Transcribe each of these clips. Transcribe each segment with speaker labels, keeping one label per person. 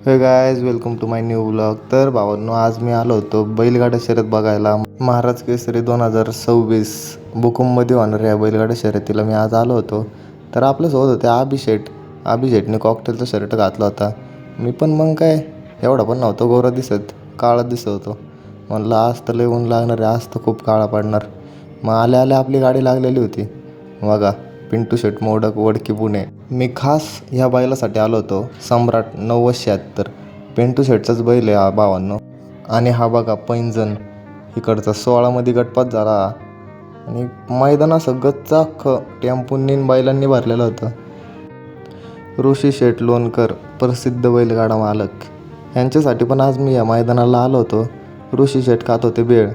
Speaker 1: हे guys welcome to my new blog. तर भावांनो, आज मी आलो होतो बैलगाडा शर्यत बघायला. महाराज केसरी 2026 बुकुममध्ये होणार या बैलगाडा शर्यतीला मी आज आलो होतो. तर आपल्यासोबत होते अभिषेकने कॉकटेलचा शर्ट घातला होता. मी पण मग काय एवढा पण नव्हतो गोरा दिसत, काळा दिसत होतो. म्हणलं आज तर लय ऊन लागणार आहे, आज तर खूप काळा पडणार. मग आल्या आल्या आपली गाडी लागलेली होती बघा, पिंटू शेट मोडक, वडकी, पुणे. मी खास ह्या बैलासाठी आलो होतो. सम्राट 9076 पिंटू शेटचाच बैल आहे हा भावांनो. आणि हा बघा पैंजण इकडचा 16मध्ये गटपात झाला. आणि मैदान असं गच्च अख्खं टेम्पूंनी बैलांनी भरलेलं होतं. ऋषी शेट लोणकर प्रसिद्ध बैलगाडा मालक यांच्यासाठी पण आज मी या मैदानाला आलो होतो. ऋषी शेट खात होते बेळ.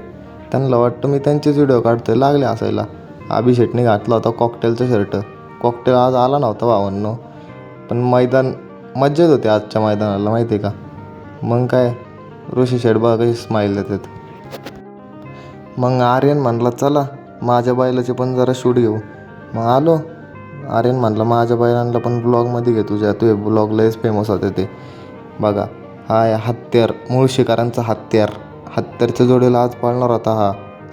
Speaker 1: त्यांना वाटतं मी त्यांचेच व्हिडिओ काढतोय, लागले असायला. अभिषेकने घातला होता कॉकटेलचा शर्ट. कॉकटेल आज आला नव्हता भावांनो, पण मैदान मज्जाच होती आजच्या मैदानाला, माहिती आहे का. मग काय ऋषी शेट बघा कशी स्माईल देतात. मग आर्यन म्हणला चला माझ्या बैलाचे पण जरा शूट घेऊ. मग आलो. आर्यन म्हणला माझ्या बैलांना पण ब्लॉगमध्ये घे तुझ्या, तुझे ब्लॉग लयच फेमस होते ते. बघा हा आहे हत्यार, मुळशीकरांचा हत्यार. हत्यारच्या जोडीला आज पाळणार होता हा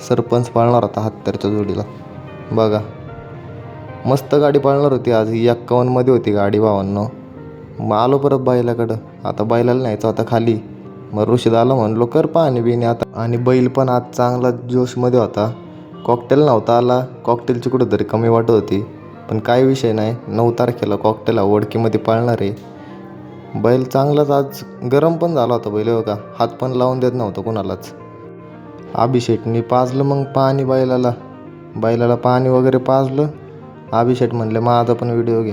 Speaker 1: सरपंच, पाळणार होता हत्यारच्या जोडीला. बघा मस्त गाडी पाळणार होती आज. 51मध्ये होती गाडी भावांनो. मग आलो परत बैलाकडं. आता बैलाला न्यायचं होता खाली. मग ऋषीदाला म्हणलो कर पाणी बिणी आता. आणि बैल पण आज चांगला जोशमध्ये होता. कॉकटेल नव्हता आला, कॉकटेलची कुठंतरी कमी वाटत होती. पण काही विषय नाही, 9 तारखेला कॉकटेल वडकीमध्ये पाळणार आहे. बैल चांगलाच आज गरम पण झाला होता बैल बघा, हात पण लावून देत नव्हतं कोणालाच. अभिषेकने पाजलं मग पाणी बैलाला पाणी वगैरे पाजलं. अभिषेक म्हणले माझा पण व्हिडिओ घे.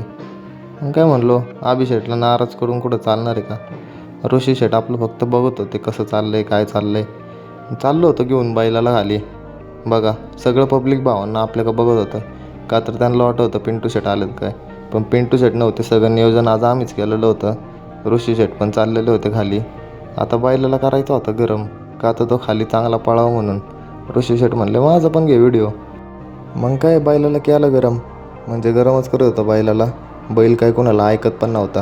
Speaker 1: मग काय म्हणलो, अभिषेकला नाराज करून कुठं चालणार आहे का. ऋषी शेट आपलं फक्त बघत होते कसं चाललंय काय चाललंय. चाललो होतं घेऊन बैलाला खाली. बघा सगळं पब्लिक भावांना आपल्याकडं बघत होतं, का तर त्यांना वाटत होतं पिंटू शेट आलेत काय. पण पिंटू शेट नव्हते, सगळं नियोजन आज आम्हीच केलेलं होतं. ऋषी शेट पण चाललेले होते खाली. आता बैलाला करायचा होता गरम, का तर तो खाली चांगला पळावा म्हणून. ऋषी शेट म्हणले माझं पण घे व्हिडिओ. मग काय बैलाला केलं गरम, म्हणजे गरमच करत होतं बैलाला. बैल काय कोणाला ऐकत पण नव्हता.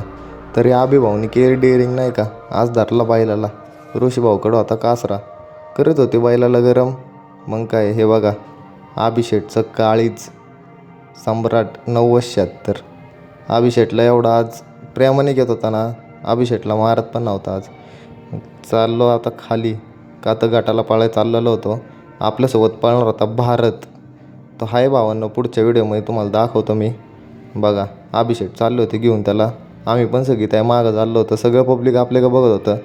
Speaker 1: तरी अभिभाऊनी केअर डेअरिंग नाही का, आज धरला बैलाला. ऋषीभाऊकडं होता कासरा, करत होते बैलाला गरम. मग काय हे बघा अभिषेकचं काळीज सम्राट 9076. अभिषेकला एवढा आज प्रेमाने घेत होता ना, अभिषेकला मारत पण नव्हता आज. चाललो आता खाली, का तर गटाला पाळायला चाललेलो होतो. आपल्यासोबत पळणार होता भारत. तो हाय भावांनो, पुढच्या व्हिडिओमध्ये तुम्हाला दाखवतो मी. बघा अभिषेक चालले होते घेऊन त्याला. आम्ही पण सगळी त्या मागं चाललो होतं, सगळं पब्लिक आपल्याकडे बघत होतं.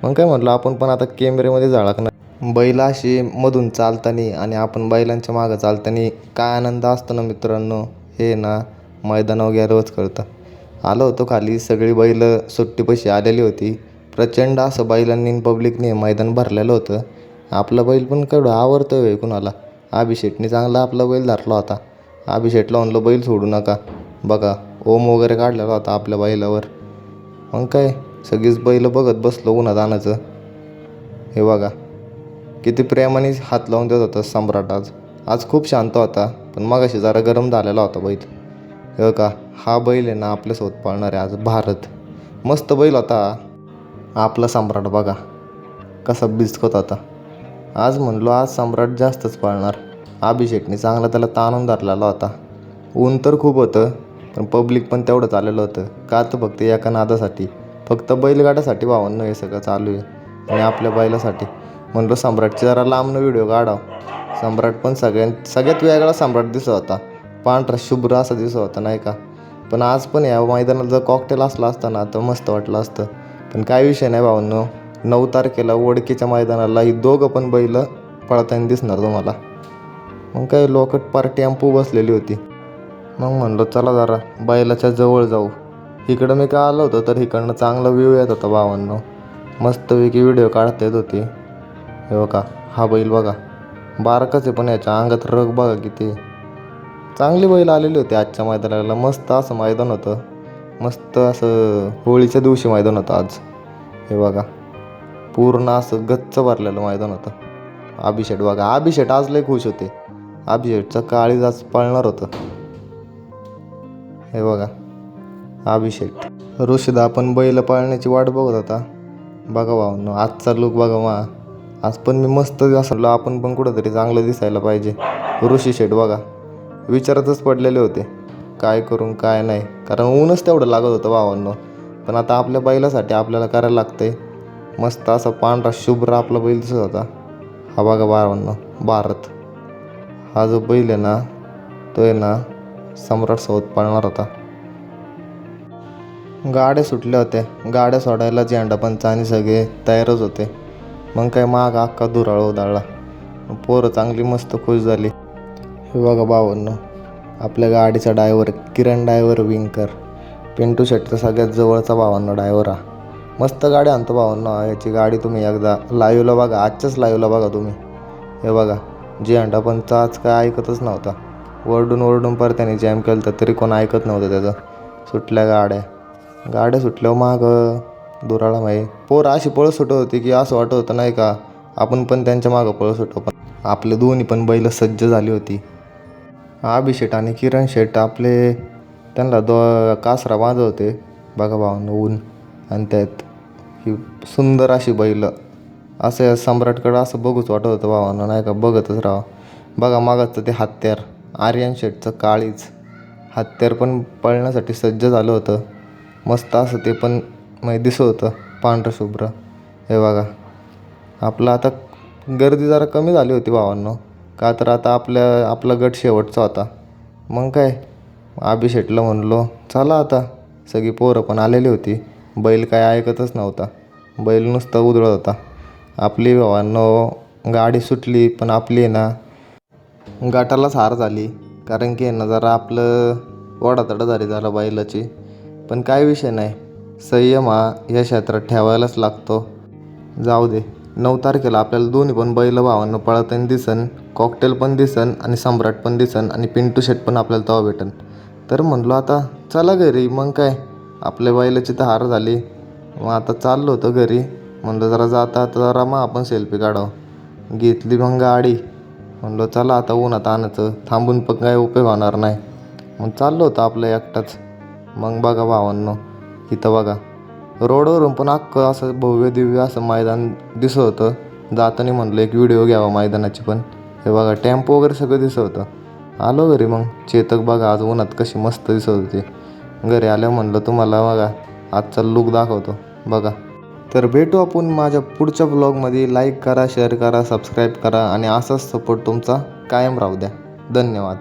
Speaker 1: मग काय म्हटलं आपण पण आता कॅमेऱ्यामध्ये झळकणार. बैल अशी मधून चालताना आणि आपण बैलांच्या मागं चालताना काय आनंद असतो ना मित्रांनो, हे ना मैदानावर गेल्यावरच कळतं. आलो होतो खाली, सगळी बैल सुट्टीपाशी आलेली होती. प्रचंड असं बैलांनी पब्लिकने मैदान भरलेलं होतं. आपला बैल पण केवढं आवडतं आहे कुणाला. अभिषेकने चांगला आपला बैल धरला होता. अभिषेकला म्हणलं बैल सोडू नका. बघा ओम वगैरे काढलेला होता आपल्या बैलावर. मग काय सगळीच बैल बघत बसलो उन्हातानाचं. हे बघा किती प्रेमाने हात लावून देत होता सम्राट आज खूप शांत होता. पण मगाशी जरा गरम झालेला होता बैल. हे का हा बैल आहे ना आपल्यासोबत पाळणार आहे आज भारत. मस्त बैल होता आपला सम्राट. बघा कसा बिचकत होता. आज म्हणलो आज सम्राट जास्तच पाळणार. अभिषेकने चांगला त्याला ताणून धरलेला होता. ऊन तर खूप होतं, पण पब्लिक पण तेवढंच आलेलं होतं. का तर फक्त एका नादासाठी, फक्त बैलगाड्यासाठी भावांनो हे सगळं चालू आहे. आणि आपल्या बैलासाठी म्हणलो सम्राटची जरा लांबनं व्हिडिओ काढाव. सम्राट पण सगळ्यात वेगळा सम्राट दिसत होता. पांढरा शुभ्र असा दिसत होता नाही का. पण आज पण या मैदानात जर कॉकटेल असला असता ना तर मस्त वाटलं असतं. पण काय विषय नाही भावांनो, 9 तारखेला वडकीच्या मैदानाला ही दोघं पण बैल पळताना दिसणार तुम्हाला. मग काय लोकट पार टेम्पो बसलेली होती. मग म्हणलो चला जरा बैलाच्या जवळ जाऊ. इकडं मी का आलो होतो तर इकडनं चांगला व्ह्यू येत होता भावांनो. मस्तपैकी व्हिडिओ काढता येत होती. हे बघा हा बैल बघा बारकाच आहे, पण याच्या अंगात रग बघा किती. चांगली बैल आलेली होती आजच्या मैदानाला. मस्त असं मैदान होतं, मस्त असं होळीच्या दिवशी मैदान होतं आज. हे बघा पूर्ण असं गच्च भरलेलं मैदान होतं. अभिषेक बघा, अभिषेक आज लय खुश होते. अभिषेकचं काळीज आज पळणार होतं. हे बघा अभिषेक ऋषीदा आपण बैल पाळण्याची वाट बघत होता. बघा भावांनो आजचा लूक बघा मा. आज पण मी मस्त असलो, आपण पण कुठंतरी चांगलं दिसायला पाहिजे. ऋषी शेठ बघा विचारातच पडलेले होते काय करून काय नाही, कारण ऊनच तेवढं लागत होतं भावांनो. पण आता आपल्या बैलासाठी आपल्याला करायला लागतंय. मस्त असा पांढरा शुभ्र आपला बैल दिसत होता. हा बघा भावांनो भारत. हा जो बैल आहे ना तो आहे ना सम्राट सोबत पाळणार होता. गाड्या सुटल्या होत्या. गाड्या सोडायला झेंडा पंच आणि सगळे तयारच होते. मग काय माग अख्खा धुराळ उधळला. पोरं चांगली मस्त खुश झाली. हे बघा भावांनो आपल्या गाडीचा ड्रायव्हर किरण ड्रायव्हर विंकर. पिंटू शेटचा सगळ्यात जवळचा भावांनो ड्रायव्हर हा. मस्त गाडी आणतो भावांनो. याची गाडी तुम्ही एकदा लाईव्हला बघा, आजच्याच लाईव्हला बघा तुम्ही. हे बघा झेंडा पंच आज काय ऐकतच नव्हता. वरडून पर त्याने जॅम केलं तर तरी कोण ऐकत नव्हतं त्याचं. सुटल्या गाड्या सुटल्यावर मागं दुराळा माही पोरं अशी पळत सुटत होती की असं वाटत होतं नाही का आपण पण त्यांच्या मागं पळत सुटो. पण आपले दोन्ही पण बैल सज्ज झाली होती. अभिषेक आणि किरण शेट आपले त्यांना कासरा बांधत होते. बघा भावांनो ऊन आणि त्यात ही सुंदर अशी बैल. असं या सम्राटकडं असं बघूच वाटत होतं भावांनो नाही का, बघतच राहा. बघा मागाचं ते हत्यार आर्यन शेटचं काळीच हत्यार पण पळण्यासाठी सज्ज झालं होतं. मस्त असं ते पण दिसत होतं पांढरं शुभ्र. हे बघा आपलं आता गर्दी जरा कमी झाली होती भावांनो, का तर आता आपला गट शेवटचा होता. मग काय अभिषेकला म्हणलो चला आता. सगळी पोरं पण आलेली होती. बैल काय ऐकतच नव्हता. बैल नुसतं उधळत होता. आपली भावांनो गाडी सुटली पण आपली ना गटालाच हार झाली. कारण की ना जरा आपलं ओढाताडा झाली जरा बैलाची. पण काय विषय नाही, संयम हा या क्षेत्रात ठेवायलाच लागतो. जाऊ दे 9 तारखेला आपल्याला दोन्ही पण बैल भावांनो पळताना दिसन. कॉकटेल पण दिसन आणि सम्राट पण दिसन आणि पिंटू शेट पण आपल्याला तेव्हा भेटन. तर म्हणलो आता चला घरी. मग काय आपल्या बैलाची तर हार झाली. मग आता चाललो होतो घरी. म्हणलं जरा जाता जरा मग आपण सेल्फी काढावं. घेतली मग गाडी. म्हणलो चला आता उन्हात आणायचं थांबून पण काय उपयोग होणार नाही. मग चाललो होतं आपलं एकटाच. मग बघा भावांनो इथं बघा रोडवरून पण अख्खं असं भव्य दिव्य असं मैदान दिसत होतं. जाताना म्हणलं एक व्हिडिओ घ्यावा मैदानाची पण. हे बघा टेम्पो वगैरे सगळं दिसत होतं. आलो घरी मग चेतक बघा आज उन्हात कशी मस्त दिसत होती. घरी आल्यावर म्हणलं तुम्हाला बघा आजचा लूक दाखवतो बघा. तर भेटू आपण माझ्या पुढच्या ब्लॉगमध्ये. लाईक करा, शेअर करा, सबस्क्राईब करा आणि असाच सपोर्ट तुमचा कायम राहू द्या. धन्यवाद.